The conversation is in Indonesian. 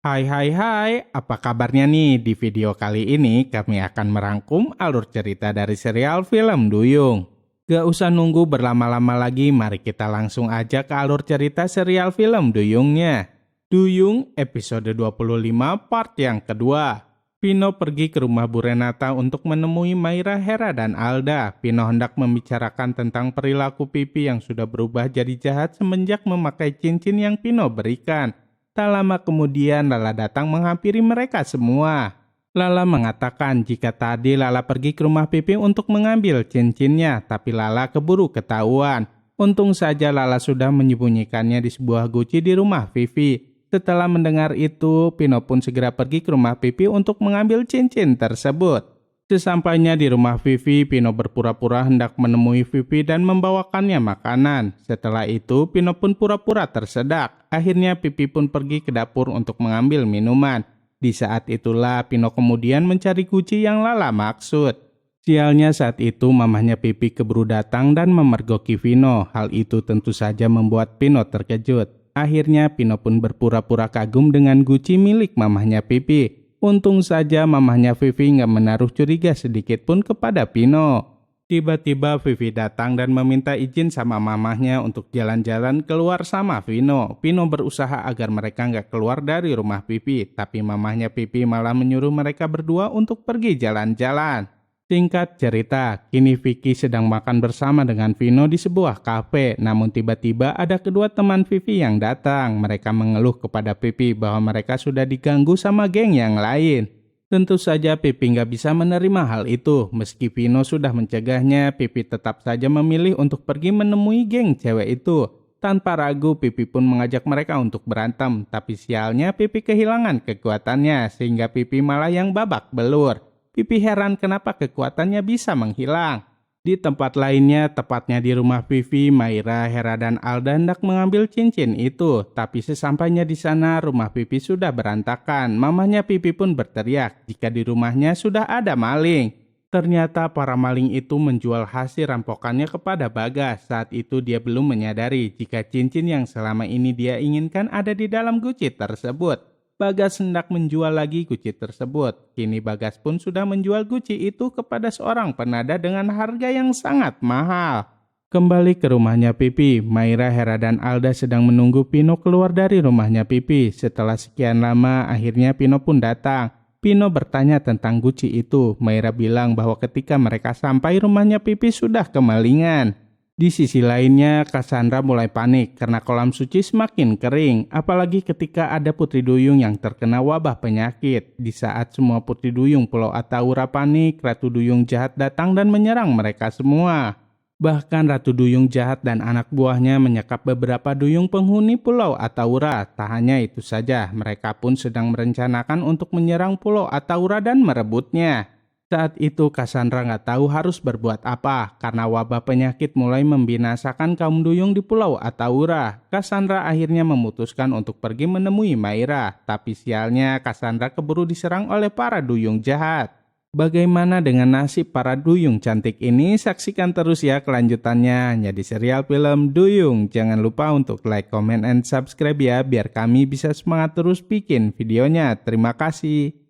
Hai hai hai, apa kabarnya nih? Di video kali ini kami akan merangkum alur cerita dari serial film Duyung. Gak usah nunggu berlama-lama lagi, mari kita langsung aja ke alur cerita serial film Duyungnya. Duyung episode 25 part yang kedua. Vino pergi ke rumah Bu Renata untuk menemui Maira, Hera, dan Alda. Vino hendak membicarakan tentang perilaku Pipi yang sudah berubah jadi jahat semenjak memakai cincin yang Vino berikan. Tak lama kemudian Lala datang menghampiri mereka semua. Lala mengatakan jika tadi Lala pergi ke rumah Pipi untuk mengambil cincinnya, tapi Lala keburu ketahuan. Untung saja Lala sudah menyembunyikannya di sebuah guci di rumah Vivi. Setelah mendengar itu, Pino pun segera pergi ke rumah Pipi untuk mengambil cincin tersebut. Sesampainya di rumah Vivi, Pino berpura-pura hendak menemui Vivi dan membawakannya makanan. Setelah itu, Pino pun pura-pura tersedak. Akhirnya Pipi pun pergi ke dapur untuk mengambil minuman. Di saat itulah Pino kemudian mencari guci yang Lala maksud. Sialnya saat itu mamahnya Pipi keburu datang dan memergoki Vino. Hal itu tentu saja membuat Pino terkejut. Akhirnya Pino pun berpura-pura kagum dengan guci milik mamahnya Pipi. Untung saja mamahnya Vivi nggak menaruh curiga sedikit pun kepada Pino. Tiba-tiba Vivi datang dan meminta izin sama mamahnya untuk jalan-jalan keluar sama Vino. Vino berusaha agar mereka nggak keluar dari rumah Pipi, tapi mamahnya Pipi malah menyuruh mereka berdua untuk pergi jalan-jalan. Singkat cerita, kini Vicky sedang makan bersama dengan Vino di sebuah kafe. Namun tiba-tiba ada kedua teman Vivi yang datang. Mereka mengeluh kepada Pipi bahwa mereka sudah diganggu sama geng yang lain. Tentu saja Pipi nggak bisa menerima hal itu. Meski Vino sudah mencegahnya, Pipi tetap saja memilih untuk pergi menemui geng cewek itu. Tanpa ragu, Pipi pun mengajak mereka untuk berantem. Tapi sialnya Pipi kehilangan kekuatannya, sehingga Pipi malah yang babak belur. Pipi heran kenapa kekuatannya bisa menghilang. Di tempat lainnya, tepatnya di rumah Vivi, Maira, Hera, dan Alda hendak mengambil cincin itu. Tapi sesampainya di sana, rumah Pipi sudah berantakan. Mamahnya Pipi pun berteriak jika di rumahnya sudah ada maling. Ternyata para maling itu menjual hasil rampokannya kepada Bagas. Saat itu dia belum menyadari jika cincin yang selama ini dia inginkan ada di dalam guci tersebut. Bagas hendak menjual lagi guci tersebut. Kini Bagas pun sudah menjual guci itu kepada seorang penada dengan harga yang sangat mahal. Kembali ke rumahnya Pipi, Maira, Hera, dan Alda sedang menunggu Pino keluar dari rumahnya Pipi. Setelah sekian lama, akhirnya Pino pun datang. Pino bertanya tentang guci itu. Maira bilang bahwa ketika mereka sampai rumahnya Pipi sudah kemalingan. Di sisi lainnya, Cassandra mulai panik karena kolam suci semakin kering. Apalagi ketika ada Putri Duyung yang terkena wabah penyakit. Di saat semua Putri Duyung Pulau Ataura panik, Ratu Duyung jahat datang dan menyerang mereka semua. Bahkan Ratu Duyung jahat dan anak buahnya menyekap beberapa duyung penghuni Pulau Ataura. Tak hanya itu saja, mereka pun sedang merencanakan untuk menyerang Pulau Ataura dan merebutnya. Saat itu Cassandra nggak tahu harus berbuat apa karena wabah penyakit mulai membinasakan kaum duyung di Pulau Ataura. Cassandra akhirnya memutuskan untuk pergi menemui Maira, tapi sialnya Cassandra keburu diserang oleh para duyung jahat. Bagaimana dengan nasib para duyung cantik ini? Saksikan terus ya kelanjutannya hanya di serial film Duyung. Jangan lupa untuk like, comment, and subscribe ya biar kami bisa semangat terus bikin videonya. Terima kasih.